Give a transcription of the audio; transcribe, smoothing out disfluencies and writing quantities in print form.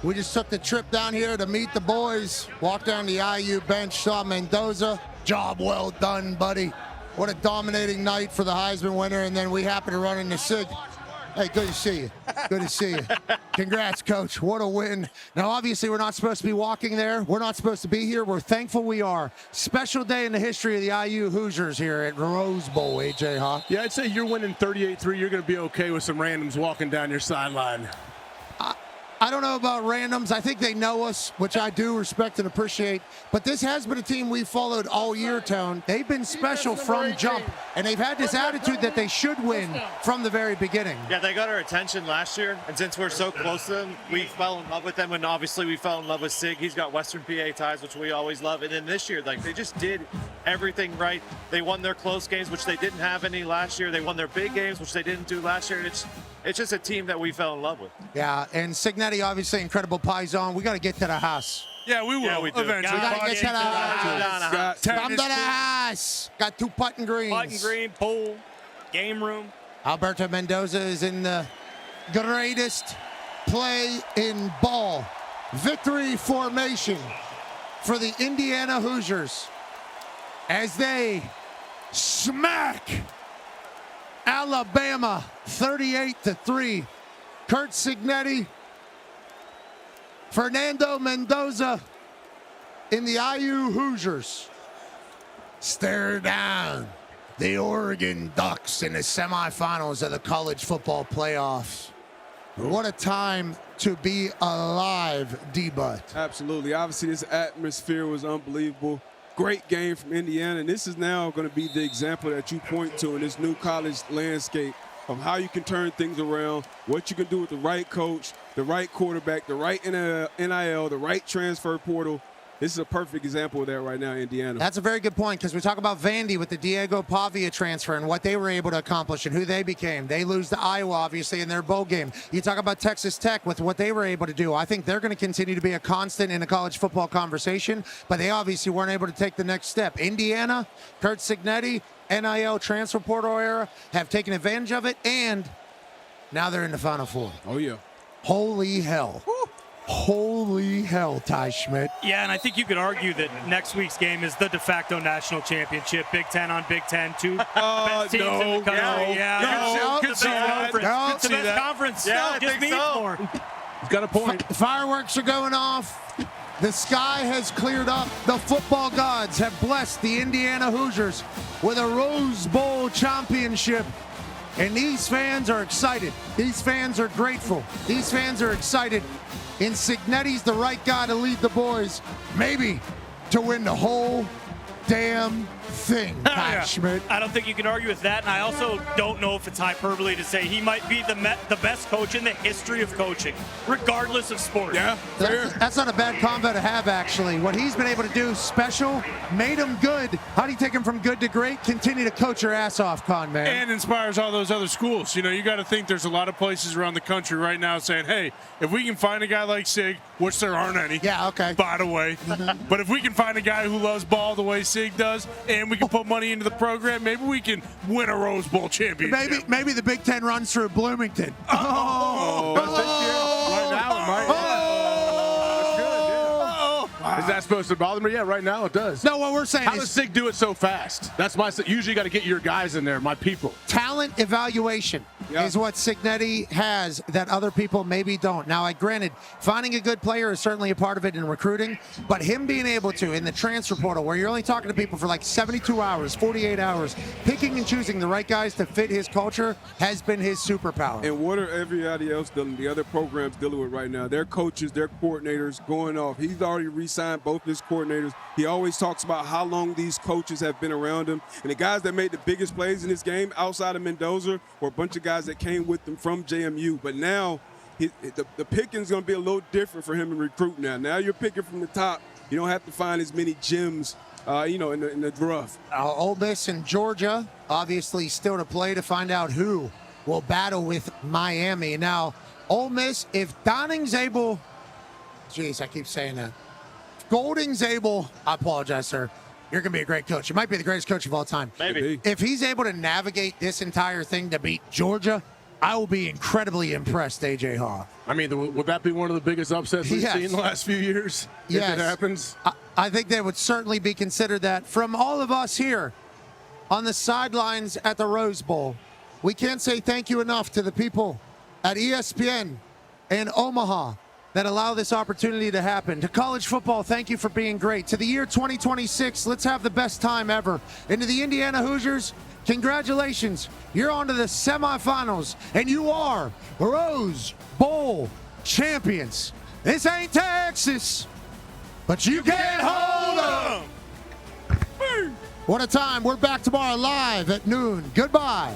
We just took the trip down here to meet the boys. Walked down the IU bench, saw Mendoza. Job well done, buddy. What a dominating night for the Heisman winner. And then we happen to run into Sig. Hey, good to see you. Good to see you. Congrats, Coach. What a win. Now, obviously, we're not supposed to be walking there. We're not supposed to be here. We're thankful we are. Special day in the history of the IU Hoosiers here at Rose Bowl, AJ, huh? Yeah, I'd say you're winning 38-3. You're going to be okay with some randoms walking down your sideline. I don't know about randoms. I think they know us, which I do respect and appreciate. But this has been a team we've followed all year, Tone. They've been special from jump, and they've had this attitude that they should win from the very beginning. Yeah, they got our attention last year, and since we're so close to them, we fell in love with them, and obviously we fell in love with Sig. He's got Western PA ties, which we always love. And then this year, like, they just did everything right. They won their close games, which they didn't have any last year. They won their big games, which they didn't do last year. It's just a team that we fell in love with. Yeah, and Signetti, obviously, incredible Paisan. We got to get to the house. Yeah, we will. Yeah, we do. Eventually. We got to get to the house. Come to the house. Got 2 putting greens. Putting green, pool, game room. Alberto Mendoza is in the greatest play in ball. Victory formation for the Indiana Hoosiers as they smack Alabama 38-3. Kurt Signetti, Fernando Mendoza in the IU Hoosiers stare down the Oregon Ducks in the semifinals of the College Football Playoffs. What a time to be alive, D-Butt. Absolutely. Obviously, this atmosphere was unbelievable. Great game from Indiana, and this is now going to be the example that you point to in this new college landscape of how you can turn things around, what you can do with the right coach, the right quarterback, the right NIL, the right transfer portal. This is a perfect example of that right now in Indiana. That's a very good point, because we talk about Vandy with the Diego Pavia transfer and what they were able to accomplish and who they became. They lose to Iowa, obviously, in their bowl game. You talk about Texas Tech with what they were able to do. I think they're going to continue to be a constant in the college football conversation, but they obviously weren't able to take the next step. Indiana, Kurt Signetti, NIL transfer portal era, have taken advantage of it, and now they're in the Final Four. Oh, yeah. Holy hell. Woo. Holy hell, Ty Schmidt. Yeah, and I think you could argue that next week's game is the de facto national championship. Big Ten on Big Ten, two best teams in the country. Yeah, No, it's the best conference. Yeah, Just needs more. He's got a point. Fireworks are going off. The sky has cleared up. The football gods have blessed the Indiana Hoosiers with a Rose Bowl championship. And these fans are excited. These fans are grateful. These fans are excited. And Signetti's the right guy to lead the boys, maybe to win the whole damn thing, Pat Schmidt. I don't think you can argue with that, and I also don't know if it's hyperbole to say he might be the best coach in the history of coaching, regardless of sport. Yeah, that's not a bad combo to have, actually. What he's been able to do special, made him good. How do you take him from good to great? Continue to coach your ass off, Con, man. And inspires all those other schools. You know, you got to think there's a lot of places around the country right now saying, hey, if we can find a guy like Sig, which there aren't any, yeah, okay, by the way, but if we can find a guy who loves ball the way Sig does, and we can put money into the program, maybe we can win a Rose Bowl championship. Maybe the Big Ten runs through Bloomington. Right now it might. Is that supposed to bother me? Yeah, right now it does. No, what we're saying How does Sig do it so fast? That's my. Usually you got to get your guys in there, my people. Talent evaluation is what Signetti has that other people maybe don't. Now, granted, finding a good player is certainly a part of it in recruiting, but him being able to, in the transfer portal, where you're only talking to people for like 72 hours, 48 hours, picking and choosing the right guys to fit his culture has been his superpower. And what are everybody else dealing, the other programs dealing with right now? Their coaches, their coordinators going off. He's already re-signed both his coordinators. He always talks about how long these coaches have been around him. And the guys that made the biggest plays in this game outside of Mendoza were a bunch of guys that came with them from JMU. But now the picking's going to be a little different for him in recruiting now. Now you're picking from the top. You don't have to find as many gems, in the rough. Ole Miss and Georgia, obviously still to play to find out who will battle with Miami. Now, Ole Miss, if Donning's able, geez, I keep saying that. If Golding's able, I apologize, sir. You're going to be a great coach. You might be the greatest coach of all time. Maybe. If he's able to navigate this entire thing to beat Georgia, I will be incredibly impressed, AJ Hawk. I mean, would that be one of the biggest upsets we've seen in the last few years? Yes. If it happens? I think they would certainly be considered that. From all of us here on the sidelines at the Rose Bowl, we can't say thank you enough to the people at ESPN and Omaha that allow this opportunity to happen. To college football, thank you for being great. To the year 2026, let's have the best time ever. And to the Indiana Hoosiers, congratulations. You're on to the semifinals, and you are Rose Bowl champions. This ain't Texas, but you can't hold them. What a time. We're back tomorrow live at noon. Goodbye.